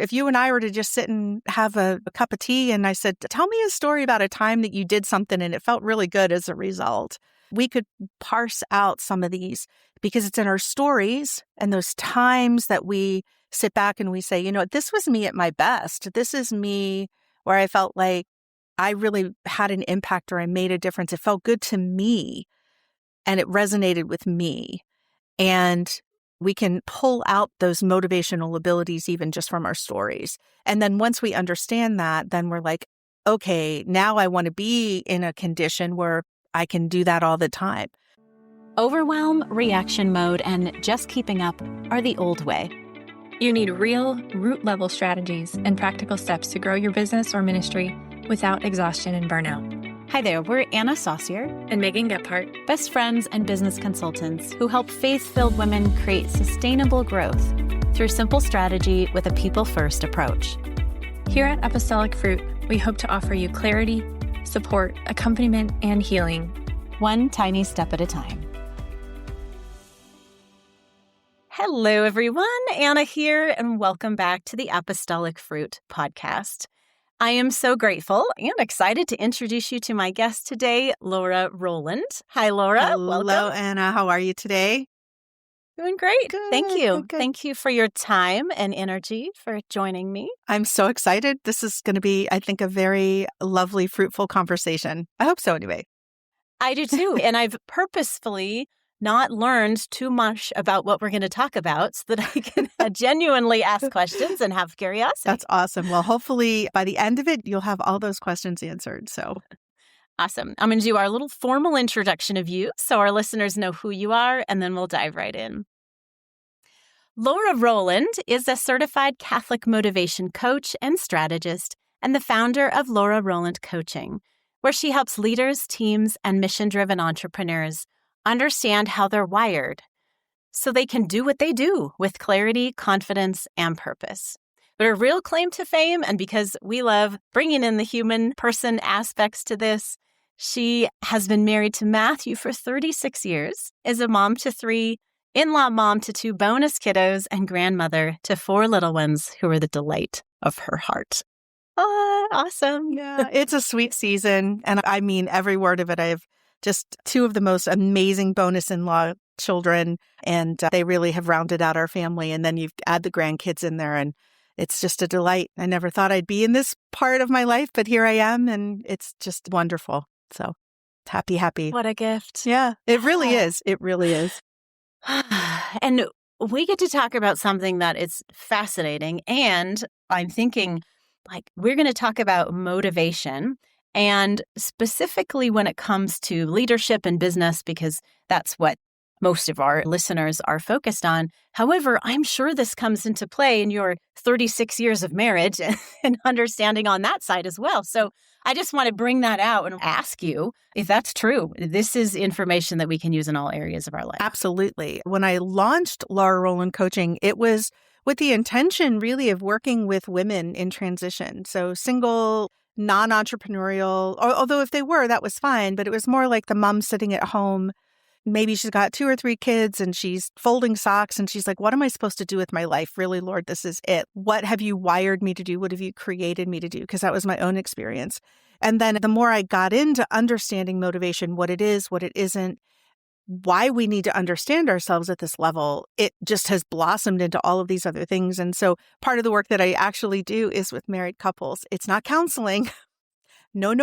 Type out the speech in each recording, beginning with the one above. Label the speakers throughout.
Speaker 1: if you and I were to just sit and have a cup of tea and I said, tell me a story about a time that you did something and it felt really good as a result, we could parse out some of these because it's in our stories and those times that we sit back and we say, you know, this was me at my best. This is me where I felt like I really had an impact or I made a difference. It felt good to me and it resonated with me. And we can pull out those motivational abilities even just from our stories. And then once we understand that, then we're like, okay, now I want to be in a condition where I can do that all the time.
Speaker 2: Overwhelm, reaction mode, and just keeping up are the old way.
Speaker 3: You need real, root-level strategies and practical steps to grow your business or ministry without exhaustion and burnout.
Speaker 2: Hi there, we're Anna Saucier
Speaker 3: And Megan Gephardt,
Speaker 2: best friends and business consultants who help faith-filled women create sustainable growth through simple strategy with a people-first approach.
Speaker 3: Here at Apostolic Fruit, we hope to offer you clarity, support, accompaniment, and healing.
Speaker 2: One tiny step at a time. Hello, everyone. Anna here, and welcome back to the Apostolic Fruit podcast. I am so grateful and excited to introduce you to my guest today, Laura Roland. Hi, Laura.
Speaker 1: Hello,
Speaker 2: welcome.
Speaker 1: Anna. How are you today?
Speaker 2: Doing great.
Speaker 1: Good,
Speaker 2: Thank you.
Speaker 1: good.
Speaker 2: Thank you for your time and energy for joining me.
Speaker 1: I'm so excited. This is going to be, I think, a very lovely, fruitful conversation. I hope so anyway.
Speaker 2: I do too. And I've purposefully not learned too much about what we're going to talk about so that I can genuinely ask questions and have curiosity.
Speaker 1: That's awesome. Well, hopefully by the end of it, you'll have all those questions answered. So
Speaker 2: awesome. I'm going to do our little formal introduction of you so our listeners know who you are, and then we'll dive right in. Laura Roland is a certified Catholic motivation coach and strategist and the founder of Laura Roland Coaching, where she helps leaders, teams, and mission-driven entrepreneurs understand how they're wired so they can do what they do with clarity, confidence, and purpose. But her real claim to fame, and because we love bringing in the human person aspects to this, she has been married to Matthew for 36 years, is a mom to 3, in-law mom to 2 bonus kiddos, and grandmother to 4 little ones who are the delight of her heart. Awesome.
Speaker 1: yeah, it's a sweet season. And I mean every word of it. I have just 2 of the most amazing bonus in-law children, and they really have rounded out our family. And then you add the grandkids in there, and it's just a delight. I never thought I'd be in this part of my life, but here I am, and it's just wonderful. So happy.
Speaker 2: What a gift.
Speaker 1: Yeah, it really is. It really is.
Speaker 2: And we get to talk about something that is fascinating. And I'm thinking, like, we're going to talk about motivation, and specifically when it comes to leadership and business, because that's what most of our listeners are focused on. However, I'm sure this comes into play in your 36 years of marriage and understanding on that side as well. So I just want to bring that out and ask you if that's true. This is information that we can use in all areas of our life.
Speaker 1: Absolutely. When I launched Laura Roland Coaching, it was with the intention really of working with women in transition. So single, non-entrepreneurial, although if they were, that was fine, but it was more like the mom sitting at home. Maybe she's got 2 or 3 kids and she's folding socks and she's like, what am I supposed to do with my life? Really, Lord, this is it. What have you wired me to do? What have you created me to do? Because that was my own experience. And then the more I got into understanding motivation, what it is, what it isn't, why we need to understand ourselves at this level, it just has blossomed into all of these other things. And so part of the work that I actually do is with married couples. It's not counseling. No.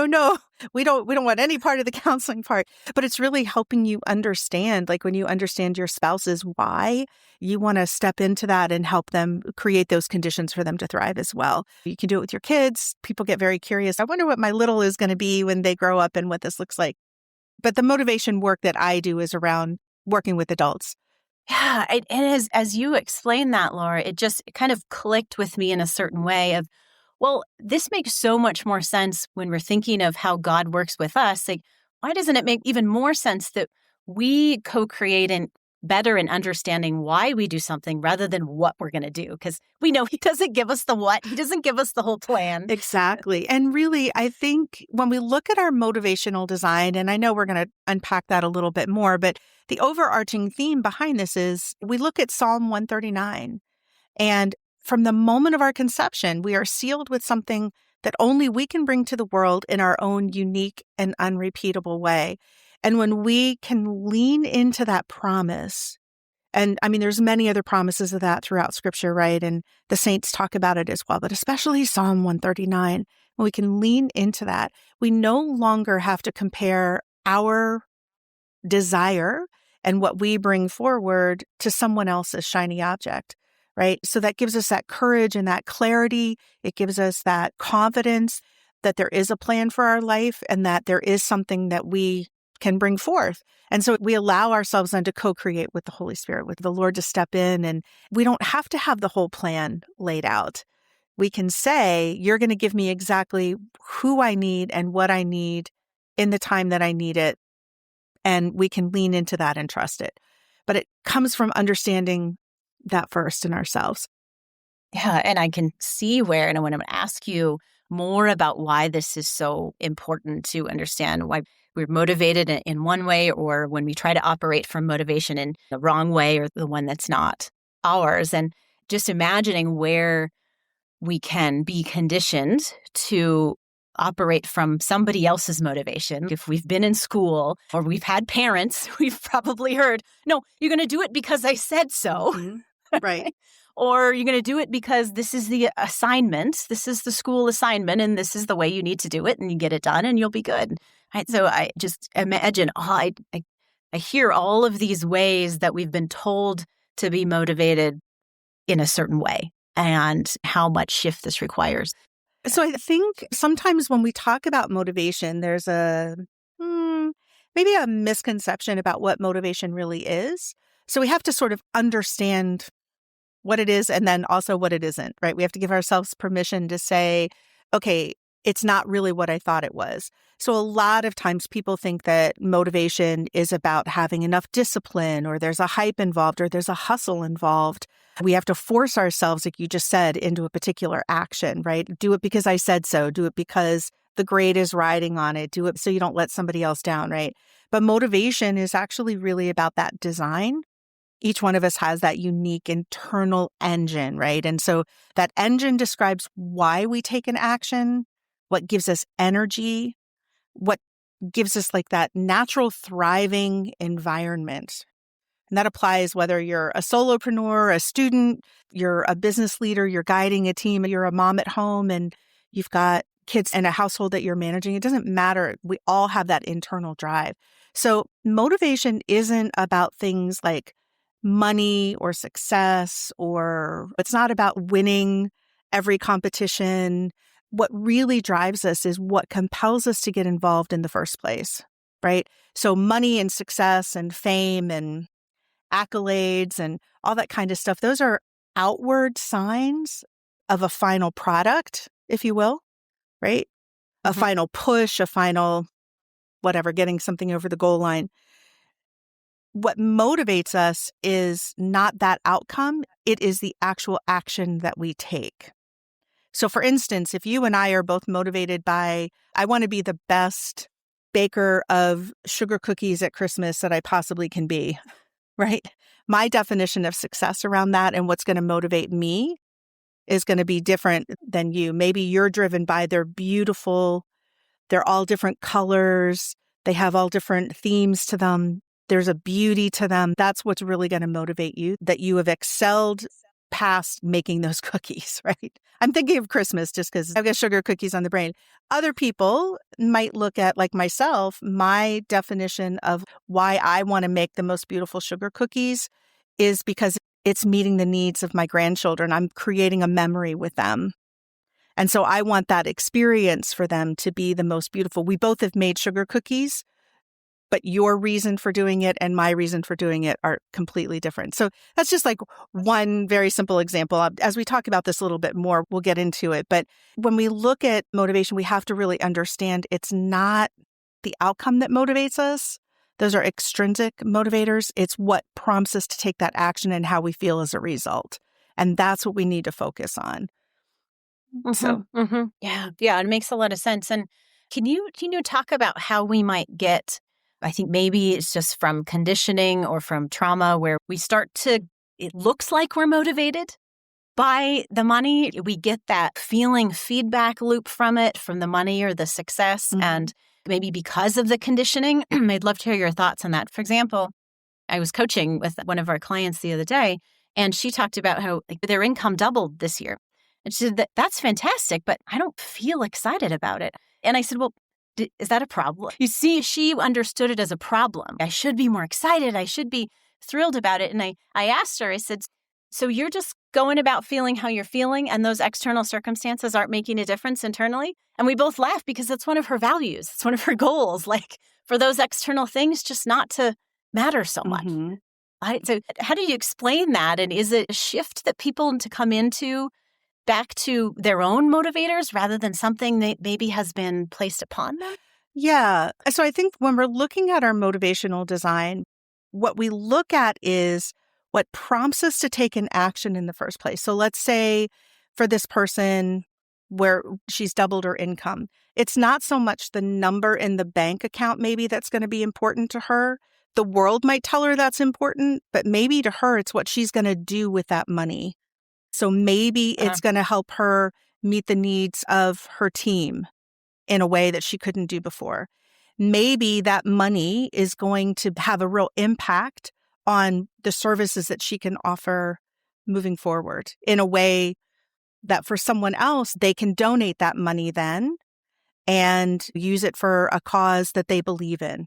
Speaker 1: We don't want any part of the counseling part, but it's really helping you understand, like when you understand your spouse's why, you want to step into that and help them create those conditions for them to thrive as well. You can do it with your kids. People get very curious. I wonder what my little is going to be when they grow up and what this looks like. But the motivation work that I do is around working with adults.
Speaker 2: Yeah. And as you explained that, Laura, it just kind of clicked with me in a certain way of, well, this makes so much more sense when we're thinking of how God works with us. Like, why doesn't it make even more sense that we co-create and better in understanding why we do something rather than what we're going to do? Because we know He doesn't give us the what. He doesn't give us the whole plan.
Speaker 1: Exactly. And really, I think when we look at our motivational design, and I know we're going to unpack that a little bit more, but the overarching theme behind this is we look at Psalm 139. And from the moment of our conception, we are sealed with something that only we can bring to the world in our own unique and unrepeatable way. And when we can lean into that promise, and I mean, there's many other promises of that throughout Scripture, right? And the saints talk about it as well, but especially Psalm 139, when we can lean into that, we no longer have to compare our desire and what we bring forward to someone else's shiny object, right? So that gives us that courage and that clarity. It gives us that confidence that there is a plan for our life and that there is something that we can bring forth. And so we allow ourselves then to co-create with the Holy Spirit, with the Lord to step in. And we don't have to have the whole plan laid out. We can say, you're going to give me exactly who I need and what I need in the time that I need it. And we can lean into that and trust it. But it comes from understanding that first in ourselves.
Speaker 2: Yeah, and I can see where, and when I'm going to ask you more about why this is so important to understand why we're motivated in one way, or when we try to operate from motivation in the wrong way or the one that's not ours. And just imagining where we can be conditioned to operate from somebody else's motivation. If we've been in school or we've had parents, we've probably heard, no, you're going to do it because I said so.
Speaker 1: Mm-hmm. Right.
Speaker 2: Or you're going to do it because this is the assignment, this is the school assignment, and this is the way you need to do it, and you get it done, and you'll be good. Right? So I just imagine, I hear all of these ways that we've been told to be motivated in a certain way and how much shift this requires.
Speaker 1: So I think sometimes when we talk about motivation, there's maybe a misconception about what motivation really is. So we have to sort of understand what it is and then also what it isn't, right? We have to give ourselves permission to say, okay, it's not really what I thought it was. So a lot of times people think that motivation is about having enough discipline, or there's a hype involved, or there's a hustle involved. We have to force ourselves, like you just said, into a particular action, right? Do it because I said so. Do it because the grade is riding on it. Do it so you don't let somebody else down, right? But motivation is actually really about that design. Each one of us has that unique internal engine, right? And so that engine describes why we take an action, what gives us energy, what gives us like that natural thriving environment. And that applies whether you're a solopreneur, a student, you're a business leader, you're guiding a team, you're a mom at home, and you've got kids in a household that you're managing. It doesn't matter. We all have that internal drive. So motivation isn't about things like money or success, or it's not about winning every competition. What really drives us is what compels us to get involved in the first place, right? So money and success and fame and accolades and all that kind of stuff, those are outward signs of a final product, if you will, right? A final push, a final whatever, getting something over the goal line. What motivates us is not that outcome. It is the actual action that we take. So for instance, if you and I are both motivated by, I want to be the best baker of sugar cookies at Christmas that I possibly can be, right? My definition of success around that and what's going to motivate me is going to be different than you. Maybe you're driven by they're beautiful, they're all different colors, they have all different themes to them. There's a beauty to them. That's what's really going to motivate you, that you have excelled past making those cookies, right? I'm thinking of Christmas just because I've got sugar cookies on the brain. Other people might look at, like myself, my definition of why I want to make the most beautiful sugar cookies is because it's meeting the needs of my grandchildren. I'm creating a memory with them. And so I want that experience for them to be the most beautiful. We both have made sugar cookies, but your reason for doing it and my reason for doing it are completely different. So that's just like one very simple example. As we talk about this a little bit more, we'll get into it. But when we look at motivation, we have to really understand it's not the outcome that motivates us. Those are extrinsic motivators. It's what prompts us to take that action and how we feel as a result. And that's what we need to focus on.
Speaker 2: Yeah, it makes a lot of sense. And can you talk about how we might get, I think maybe it's just from conditioning or from trauma where we start to, it looks like we're motivated, buy the money. We get that feeling feedback loop from it, from the money or the success. And maybe because of the conditioning, I'd love to hear your thoughts on that. For example, I was coaching with one of our clients the other day, and she talked about how their income doubled this year. And she said, that's fantastic, but I don't feel excited about it. And I said, well, is that a problem? You see, she understood it as a problem. I should be more excited. I should be thrilled about it. And I asked her, I said, so you're just going about feeling how you're feeling and those external circumstances aren't making a difference internally? And we both laughed because that's one of her values. It's one of her goals, like for those external things just not to matter so much. So how do you explain that? And is it a shift that people need to come into back to their own motivators rather than something that maybe has been placed upon them?
Speaker 1: Yeah. So I think when we're looking at our motivational design, what we look at is what prompts us to take an action in the first place. So let's say for this person where she's doubled her income, it's not so much the number in the bank account maybe that's going to be important to her. The world might tell her that's important, but maybe to her, it's what she's going to do with that money. So maybe it's going to help her meet the needs of her team in a way that she couldn't do before. Maybe that money is going to have a real impact on the services that she can offer moving forward in a way that for someone else, they can donate that money then and use it for a cause that they believe in.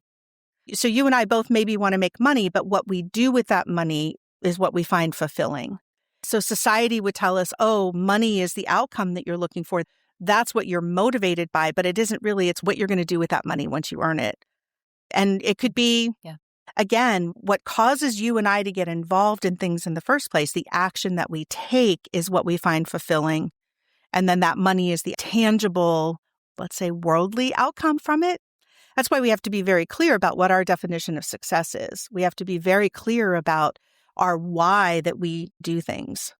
Speaker 1: So you and I both maybe want to make money, but what we do with that money is what we find fulfilling. So society would tell us, oh, money is the outcome that you're looking for. That's what you're motivated by, but it isn't really. It's what you're going to do with that money once you earn it. And it could be, again, what causes you and I to get involved in things in the first place. The action that we take is what we find fulfilling. And then that money is the tangible, let's say, worldly outcome from it. That's why we have to be very clear about what our definition of success is. We have to be very clear about our why that we do things,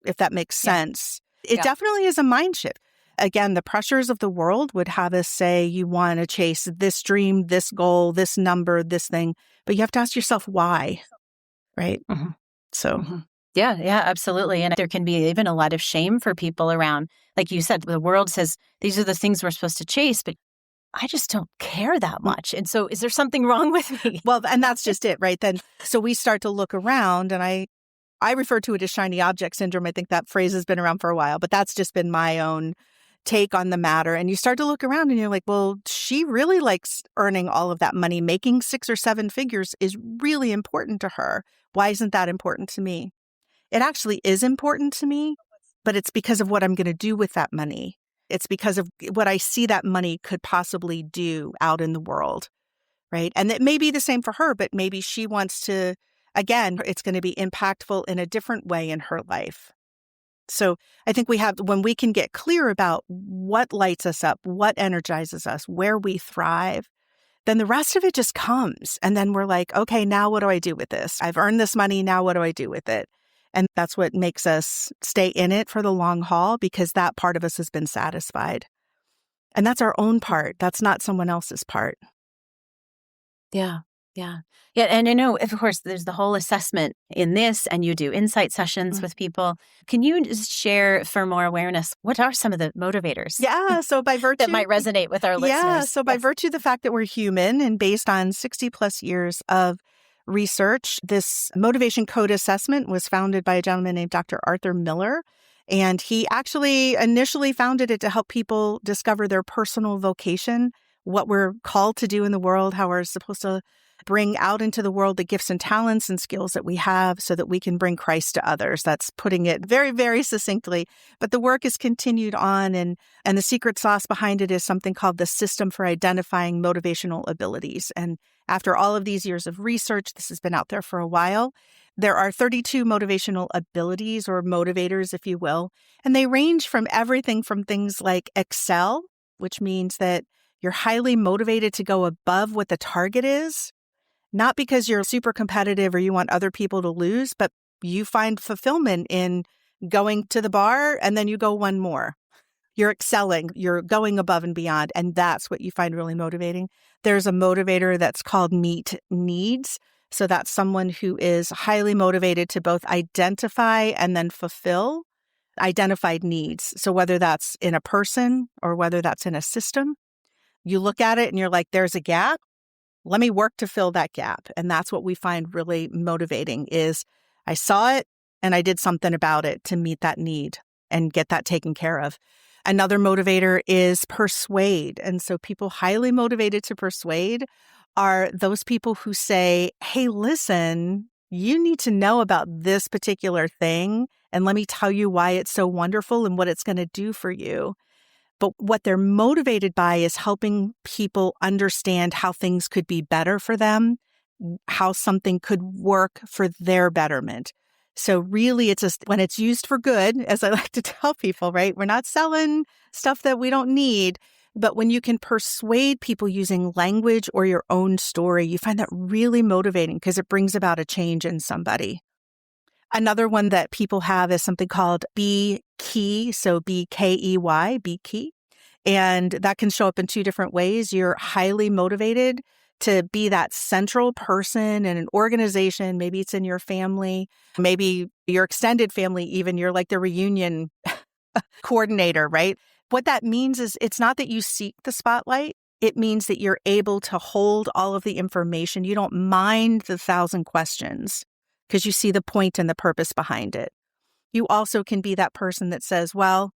Speaker 1: if that makes sense. It definitely is a mind shift. Again, the pressures of the world would have us say you want to chase this dream, this goal, this number, this thing, but you have to ask yourself why, right? So.
Speaker 2: Yeah, absolutely. And there can be even a lot of shame for people around. Like you said, the world says these are the things we're supposed to chase, but I just don't care that much. And so is there something wrong with me?
Speaker 1: Well, and that's just it, right? Then, so we start to look around, and I refer to it as shiny object syndrome. I think that phrase has been around for a while, but that's just been my own take on the matter. And you start to look around and you're like, well, she really likes earning all of that money. Making 6 or 7 figures is really important to her. Why isn't that important to me? It actually is important to me, but it's because of what I'm going to do with that money. It's because of what I see that money could possibly do out in the world, right? And it may be the same for her, but maybe she wants to, again, it's going to be impactful in a different way in her life. So I think when we can get clear about what lights us up, what energizes us, where we thrive, then the rest of it just comes. And then we're like, okay, now what do I do with this? I've earned this money. Now what do I do with it? And that's what makes us stay in it for the long haul, because that part of us has been satisfied. And that's our own part. That's not someone else's part.
Speaker 2: Yeah. And I know, of course, there's the whole assessment in this, and you do insight sessions with people. Can you just share for more awareness, what are some of the motivators?
Speaker 1: Yeah. So by virtue
Speaker 2: that might resonate with our listeners.
Speaker 1: Yeah. So by virtue of the fact that we're human, and based on 60 plus years of research, this motivation code assessment was founded by a gentleman named Dr. Arthur Miller. And he actually initially founded it to help people discover their personal vocation, what we're called to do in the world, how we're supposed to bring out into the world the gifts and talents and skills that we have so that we can bring Christ to others. That's putting it very, very succinctly. But the work is continued on, and the secret sauce behind it is something called the System for Identifying Motivational Abilities. And after all of these years of research, this has been out there for a while. There are 32 motivational abilities, or motivators, if you will, and they range from everything from things like excel, which means that you're highly motivated to go above what the target is, not because you're super competitive or you want other people to lose, but you find fulfillment in going to the bar and then you go one more. You're excelling, you're going above and beyond, and that's what you find really motivating. There's a motivator that's called meet needs. So that's someone who is highly motivated to both identify and then fulfill identified needs. So whether that's in a person or whether that's in a system, you look at it and you're like, there's a gap. Let me work to fill that gap. And that's what we find really motivating is I saw it and I did something about it to meet that need and get that taken care of. Another motivator is persuade. And so people highly motivated to persuade are those people who say, hey, listen, you need to know about this particular thing. And let me tell you why it's so wonderful and what it's going to do for you. But what they're motivated by is helping people understand how things could be better for them, how something could work for their betterment. So really, it's just when it's used for good, as I like to tell people, right? We're not selling stuff that we don't need. But when you can persuade people using language or your own story, you find that really motivating because it brings about a change in somebody. Another one that people have is something called Be Key. So B-K-E-Y, Be Key. And that can show up in two different ways. You're highly motivated to be that central person in an organization. Maybe it's in your family, maybe your extended family, even you're like the reunion coordinator, right? What that means is it's not that you seek the spotlight. It means that you're able to hold all of the information. You don't mind the 1,000 questions because you see the point and the purpose behind it. You also can be that person that says, well,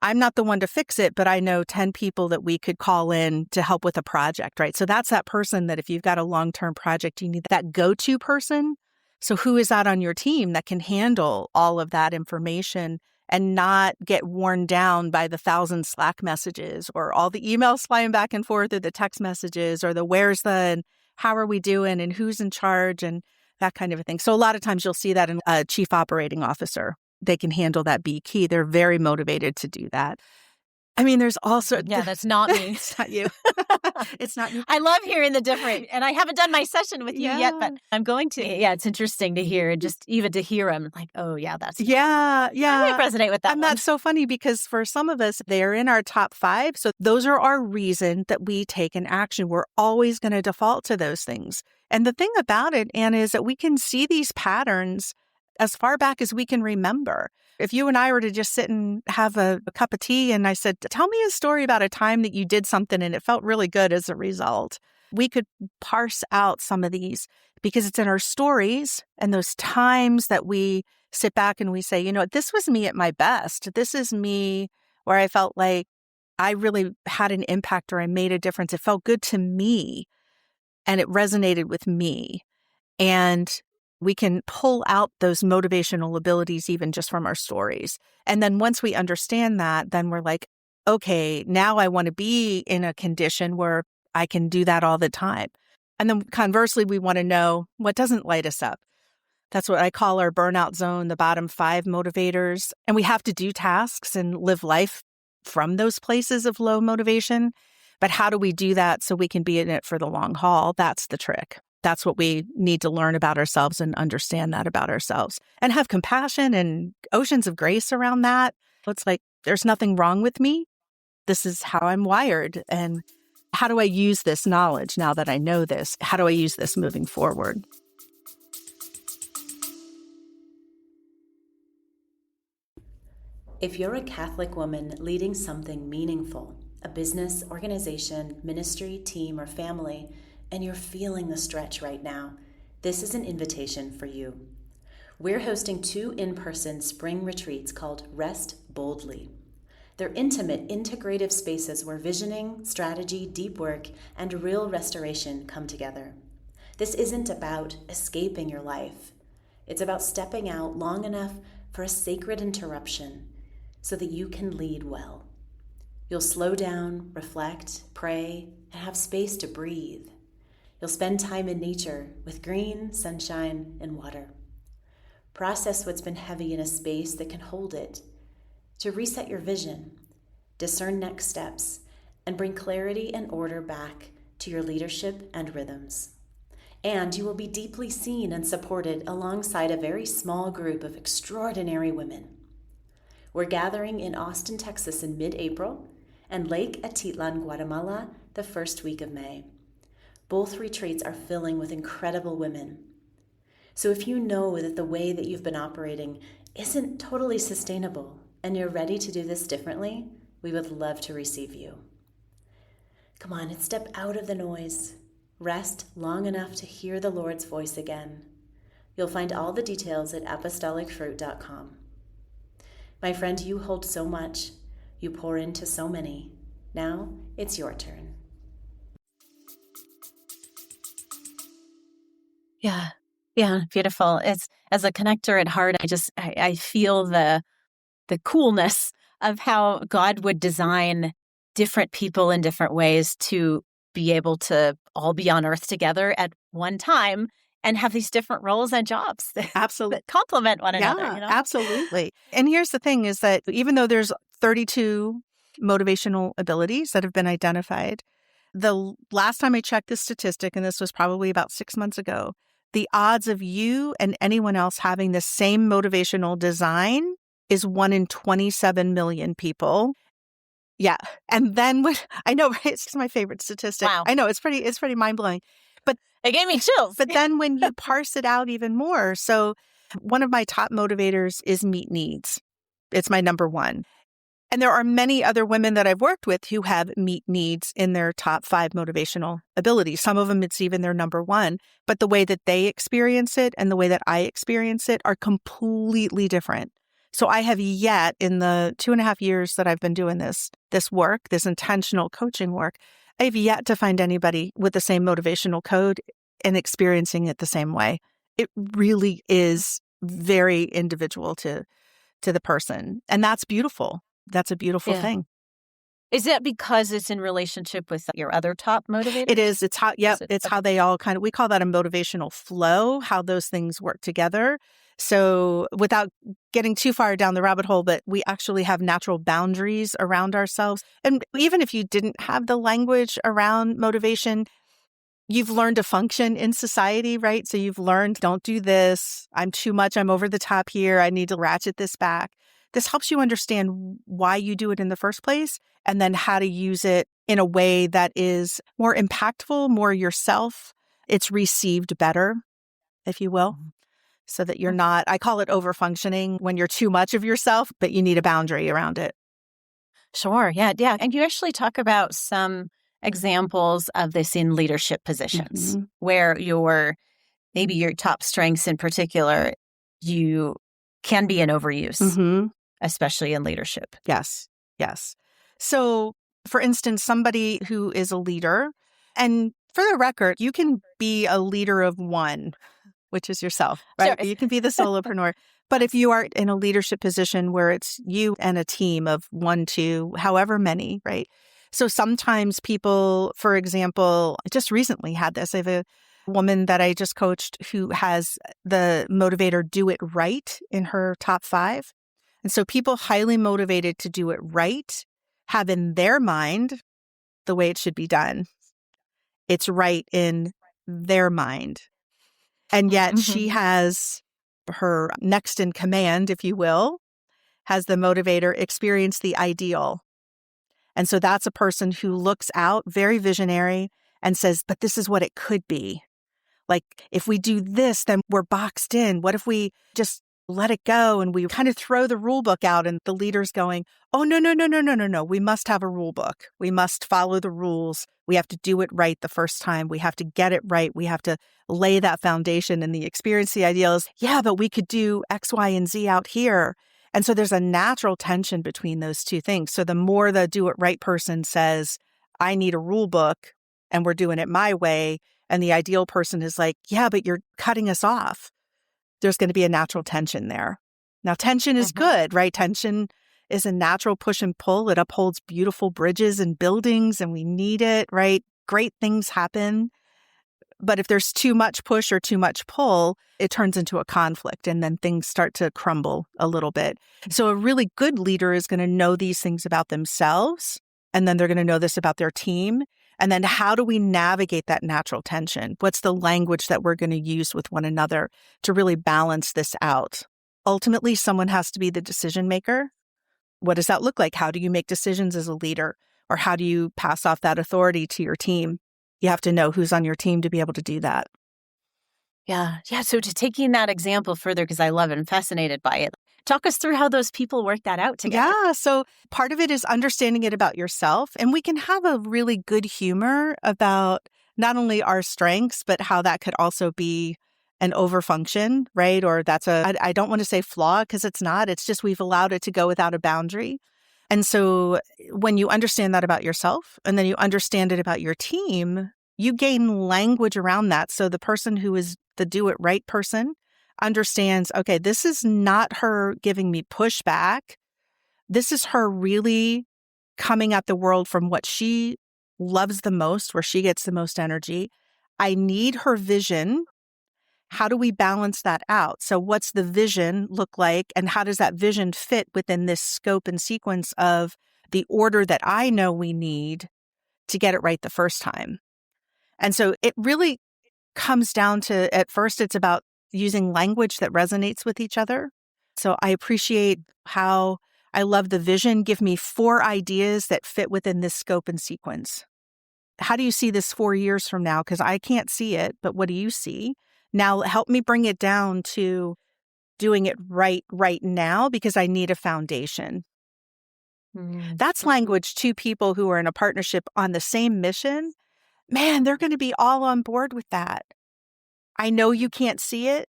Speaker 1: I'm not the one to fix it, but I know 10 people that we could call in to help with a project, right? So that's that person that if you've got a long-term project, you need that go-to person. So who is that on your team that can handle all of that information and not get worn down by the 1,000 Slack messages or all the emails flying back and forth or the text messages or the where's the and how are we doing and who's in charge and that kind of a thing. So a lot of times you'll see that in a chief operating officer. They can handle that B key. They're very motivated to do that. I mean, there's also...
Speaker 2: Yeah, that's not me.
Speaker 1: It's not you. It's not you.
Speaker 2: I love hearing the different, and I haven't done my session with you yet, but I'm going to. Yeah, it's interesting to hear, just even to hear them, like, oh, yeah, that's...
Speaker 1: Yeah.
Speaker 2: I might resonate with that
Speaker 1: And
Speaker 2: one.
Speaker 1: that's so funny because for some of us, they're in our top 5. So those are our reason that we take an action. We're always going to default to those things. And the thing about it, Anna, is that we can see these patterns as far back as we can remember. If you and I were to just sit and have a cup of tea and I said, tell me a story about a time that you did something and it felt really good as a result, we could parse out some of these because it's in our stories and those times that we sit back and we say, you know, this was me at my best. This is me where I felt like I really had an impact or I made a difference. It felt good to me and it resonated with me. And we can pull out those motivational abilities even just from our stories. And then once we understand that, then we're like, okay, now I want to be in a condition where I can do that all the time. And then conversely, we want to know what doesn't light us up. That's what I call our burnout zone, the bottom 5 motivators. And we have to do tasks and live life from those places of low motivation. But how do we do that so we can be in it for the long haul? That's the trick. That's what we need to learn about ourselves and understand that about ourselves and have compassion and oceans of grace around that. It's like, there's nothing wrong with me. This is how I'm wired. And how do I use this knowledge now that I know this? How do I use this moving forward?
Speaker 4: If you're a Catholic woman leading something meaningful, a business, organization, ministry, team, or family, and you're feeling the stretch right now, this is an invitation for you. We're hosting 2 in-person spring retreats called Rest Boldly. They're intimate, integrative spaces where visioning, strategy, deep work, and real restoration come together. This isn't about escaping your life. It's about stepping out long enough for a sacred interruption so that you can lead well. You'll slow down, reflect, pray, and have space to breathe. You'll spend time in nature with green, sunshine, and water. Process what's been heavy in a space that can hold it, to reset your vision, discern next steps, and bring clarity and order back to your leadership and rhythms. And you will be deeply seen and supported alongside a very small group of extraordinary women. We're gathering in Austin, Texas in mid-April, and Lake Atitlan, Guatemala, the first week of May. Both retreats are filling with incredible women. So if you know that the way that you've been operating isn't totally sustainable and you're ready to do this differently, we would love to receive you. Come on and step out of the noise. Rest long enough to hear the Lord's voice again. You'll find all the details at apostolicfruit.com. My friend, you hold so much. You pour into so many. Now it's your turn.
Speaker 2: Yeah. Yeah. Beautiful. It's as a connector at heart, I feel the coolness of how God would design different people in different ways to be able to all be on earth together at one time and have these different roles and jobs
Speaker 1: Absolutely.
Speaker 2: that complement one another.
Speaker 1: Yeah, absolutely. And here's the thing is that even though there's 32 motivational abilities that have been identified, the last time I checked this statistic, and this was probably about 6 months ago, the odds of you and anyone else having the same motivational design is 1 in 27 million people. Yeah. And then I know, right? It's my favorite statistic.
Speaker 2: Wow.
Speaker 1: I know it's pretty mind-blowing. But
Speaker 2: it gave me chills.
Speaker 1: But then when you parse it out even more, so one of my top motivators is meet needs. It's my number one. And there are many other women that I've worked with who have meet needs in their top 5 motivational abilities. Some of them, it's even their number one. But the way that they experience it and the way that I experience it are completely different. So I have yet, in the 2.5 years that I've been doing this work, this intentional coaching work, I have yet to find anybody with the same motivational code and experiencing it the same way. It really is very individual to the person. And that's beautiful. That's a beautiful thing.
Speaker 2: Is that because it's in relationship with your other top motivators?
Speaker 1: It is. It's how, it's how they all we call that a motivational flow, how those things work together. So without getting too far down the rabbit hole, but we actually have natural boundaries around ourselves. And even if you didn't have the language around motivation, you've learned to function in society, right? So you've learned, don't do this. I'm too much. I'm over the top here. I need to ratchet this back. This helps you understand why you do it in the first place and then how to use it in a way that is more impactful, more yourself. It's received better, if you will, so that you're not, I call it overfunctioning when you're too much of yourself, but you need a boundary around it.
Speaker 2: Sure. Yeah. Yeah. And you actually talk about some examples of this in leadership positions where maybe your top strengths in particular, you can be an overuse, especially in leadership.
Speaker 1: Yes. Yes. So, for instance, somebody who is a leader, and for the record, you can be a leader of one, which is yourself, right?
Speaker 2: Sure.
Speaker 1: You can be the solopreneur. But if you are in a leadership position where it's you and a team of 1, 2, however many, right? So sometimes people, for example, I just recently had this. I have a woman that I just coached who has the motivator do it right in her top 5. And so people highly motivated to do it right have in their mind the way it should be done. It's right in their mind. And yet she has her next in command, if you will, has the motivator experience the ideal. And so that's a person who looks out, very visionary, and says, but this is what it could be. Like, if we do this, then we're boxed in. What if we just let it go and we kind of throw the rule book out and the leader's going, oh, no. We must have a rule book. We must follow the rules. We have to do it right the first time. We have to get it right. We have to lay that foundation. And the experience, the ideal is, yeah, but we could do X, Y, and Z out here. And so there's a natural tension between those two things. So the more the do it right person says, I need a rule book and we're doing it my way, and the ideal person is like, yeah, but you're cutting us off, there's going to be a natural tension there. Now, tension is good, right? Tension is a natural push and pull. It upholds beautiful bridges and buildings, and we need it, right? Great things happen. But if there's too much push or too much pull, it turns into a conflict, and then things start to crumble a little bit. So a really good leader is going to know these things about themselves, and then they're going to know this about their team. And then how do we navigate that natural tension? What's the language that we're going to use with one another to really balance this out? Ultimately, someone has to be the decision maker. What does that look like? How do you make decisions as a leader? Or how do you pass off that authority to your team? You have to know who's on your team to be able to do that.
Speaker 2: Yeah. So to taking that example further, because I love it and fascinated by it, Talk us through how those people work that out together.
Speaker 1: Yeah. So part of it is understanding it about yourself. And we can have a really good humor about not only our strengths, but how that could also be an overfunction, right? Or I don't want to say flaw because it's not. It's just we've allowed it to go without a boundary. And so when you understand that about yourself and then you understand it about your team, you gain language around that. So the person who is the do it right person understands, okay, this is not her giving me pushback. This is her really coming at the world from what she loves the most, where she gets the most energy. I need her vision. How do we balance that out? So what's the vision look like? And how does that vision fit within this scope and sequence of the order that I know we need to get it right the first time? And so it really comes down to, at first, it's about using language that resonates with each other. So I appreciate how I love the vision. Give me 4 ideas that fit within this scope and sequence. How do you see this 4 years from now? Because I can't see it, but what do you see? Now help me bring it down to doing it right now because I need a foundation. That's language to people who are in a partnership on the same mission. Man, they're going to be all on board with that. I know you can't see it.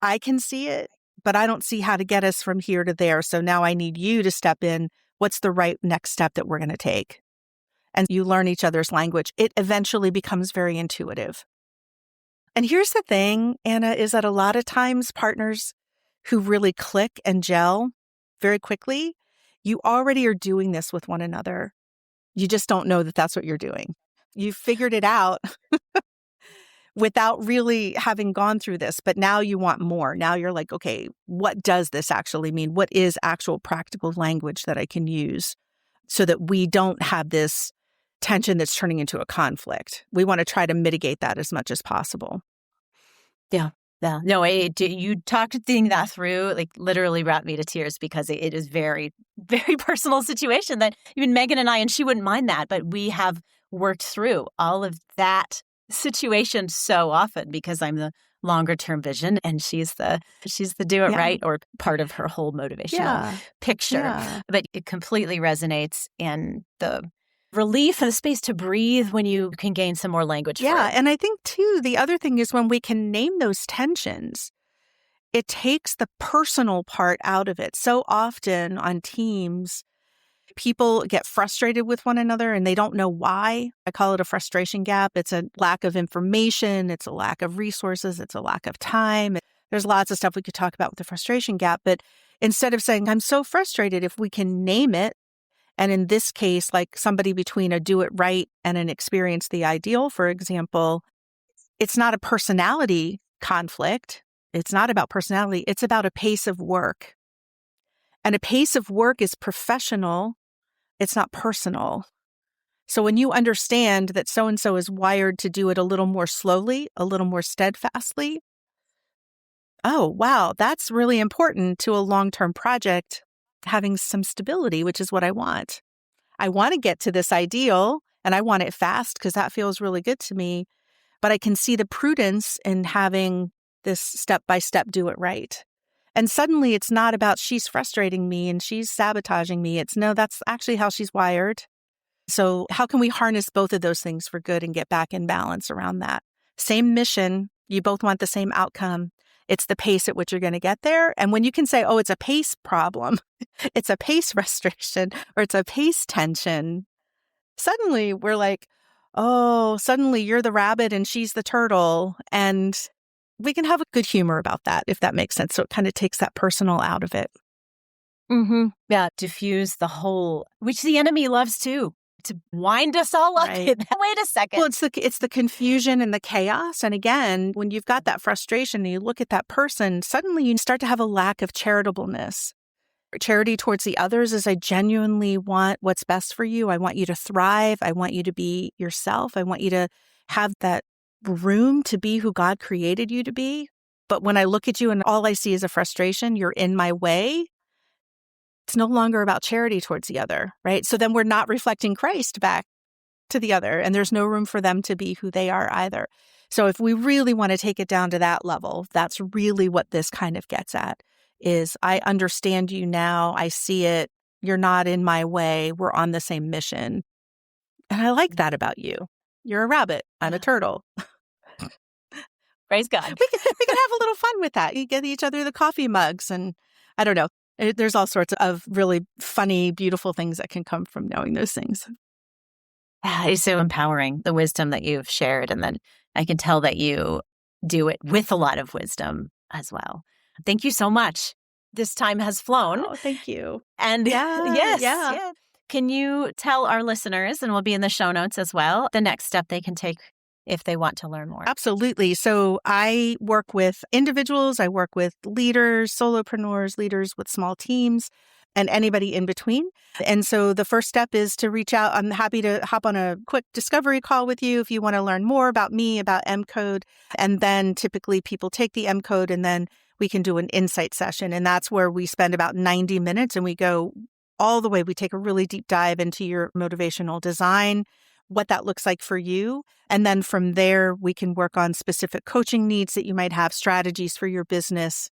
Speaker 1: I can see it, but I don't see how to get us from here to there. So now I need you to step in. What's the right next step that we're going to take? And you learn each other's language. It eventually becomes very intuitive. And here's the thing, Anna, is that a lot of times partners who really click and gel very quickly, you already are doing this with one another. You just don't know that that's what you're doing. You figured it out without really having gone through this, but now you want more. Now you're like, okay, what does this actually mean? What is actual practical language that I can use so that we don't have this tension that's turning into a conflict? We want to try to mitigate that as much as possible.
Speaker 2: Yeah. Yeah. No, you talking that through, like literally brought me to tears because it is very, very personal situation that even Megan and I, and she wouldn't mind that, but we have worked through all of that situation so often because I'm the longer term vision and she's the do it right or part of her whole motivational picture. Yeah. But it completely resonates, and the relief and the space to breathe when you can gain some more language.
Speaker 1: Yeah. And I think too, the other thing is when we can name those tensions, it takes the personal part out of it. So often on teams, people get frustrated with one another and they don't know why. I call it a frustration gap. It's a lack of information. It's a lack of resources. It's a lack of time. There's lots of stuff we could talk about with the frustration gap. But instead of saying, I'm so frustrated, if we can name it, and in this case, like somebody between a do it right and an experience the ideal, for example, it's not a personality conflict. It's not about personality. It's about a pace of work. And a pace of work is professional. It's not personal. So when you understand that so-and-so is wired to do it a little more slowly, a little more steadfastly, oh, wow, that's really important to a long-term project, having some stability, which is what I want. I want to get to this ideal and I want it fast because that feels really good to me. But I can see the prudence in having this step-by-step do it right. And suddenly it's not about she's frustrating me and she's sabotaging me. It's no, that's actually how she's wired. So how can we harness both of those things for good and get back in balance around that? Same mission. You both want the same outcome. It's the pace at which you're going to get there. And when you can say, oh, it's a pace problem, it's a pace frustration, or it's a pace tension, suddenly we're like, oh, suddenly you're the rabbit and she's the turtle. And we can have a good humor about that, if that makes sense. So it kind of takes that personal out of it.
Speaker 2: Mm-hmm. Yeah, diffuse the whole, which the enemy loves too, to wind us all up. Right. Wait a second.
Speaker 1: Well, it's the confusion and the chaos. And again, when you've got that frustration and you look at that person, suddenly you start to have a lack of charitableness. Charity towards the others is I genuinely want what's best for you. I want you to thrive. I want you to be yourself. I want you to have that room to be who God created you to be. But when I look at you and all I see is a frustration, you're in my way, it's no longer about charity towards the other, right? So then we're not reflecting Christ back to the other, and there's no room for them to be who they are either. So if we really want to take it down to that level, that's really what this kind of gets at, is I understand you now. I see it. You're not in my way. We're on the same mission. And I like that about you. You're a rabbit. I'm a turtle.
Speaker 2: Praise God.
Speaker 1: We can have a little fun with that. You get each other the coffee mugs, and I don't know. There's all sorts of really funny, beautiful things that can come from knowing those things.
Speaker 2: It's so empowering, the wisdom that you've shared. And then I can tell that you do it with a lot of wisdom as well. Thank you so much. This time has flown.
Speaker 1: Oh, thank you.
Speaker 2: And yes. Can you tell our listeners, and we'll be in the show notes as well, the next step they can take if they want to learn more?
Speaker 1: Absolutely. So I work with individuals, I work with leaders, solopreneurs, leaders with small teams, and anybody in between. And so the first step is to reach out. I'm happy to hop on a quick discovery call with you if you want to learn more about me, about M Code. And then typically people take the M Code and then we can do an insight session. And that's where we spend about 90 minutes and we go all the way. We take a really deep dive into your motivational design, what that looks like for you. And then from there, we can work on specific coaching needs that you might have, strategies for your business,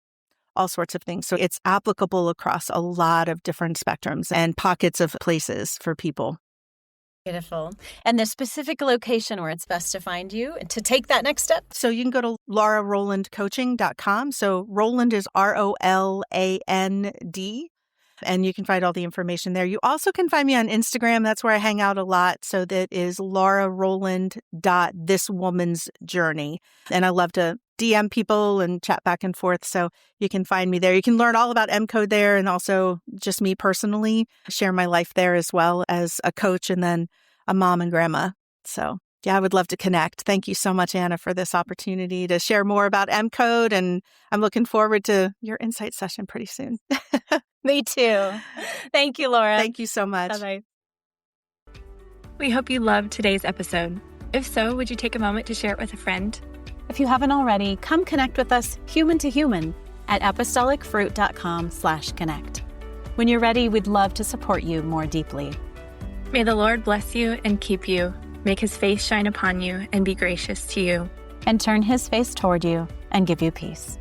Speaker 1: all sorts of things. So it's applicable across a lot of different spectrums and pockets of places for people.
Speaker 2: Beautiful. And the specific location where it's best to find you to take that next step?
Speaker 1: So you can go to laurarolandcoaching.com. So Roland is ROLAND. And you can find all the information there. You also can find me on Instagram. That's where I hang out a lot. So that is lauraroland.thiswomansjourney. And I love to DM people and chat back and forth. So you can find me there. You can learn all about M Code there and also just me personally, share my life there as well as a coach and then a mom and grandma. So yeah, I would love to connect. Thank you so much, Anna, for this opportunity to share more about M Code. And I'm looking forward to your insight session pretty soon.
Speaker 2: Me too. Thank you, Laura.
Speaker 1: Thank you so much.
Speaker 2: Bye-bye.
Speaker 3: We hope you loved today's episode. If so, would you take a moment to share it with a friend?
Speaker 2: If you haven't already, come connect with us human to human at apostolicfruit.com/connect. When you're ready, we'd love to support you more deeply.
Speaker 3: May the Lord bless you and keep you, make his face shine upon you and be gracious to you.
Speaker 2: And turn his face toward you and give you peace.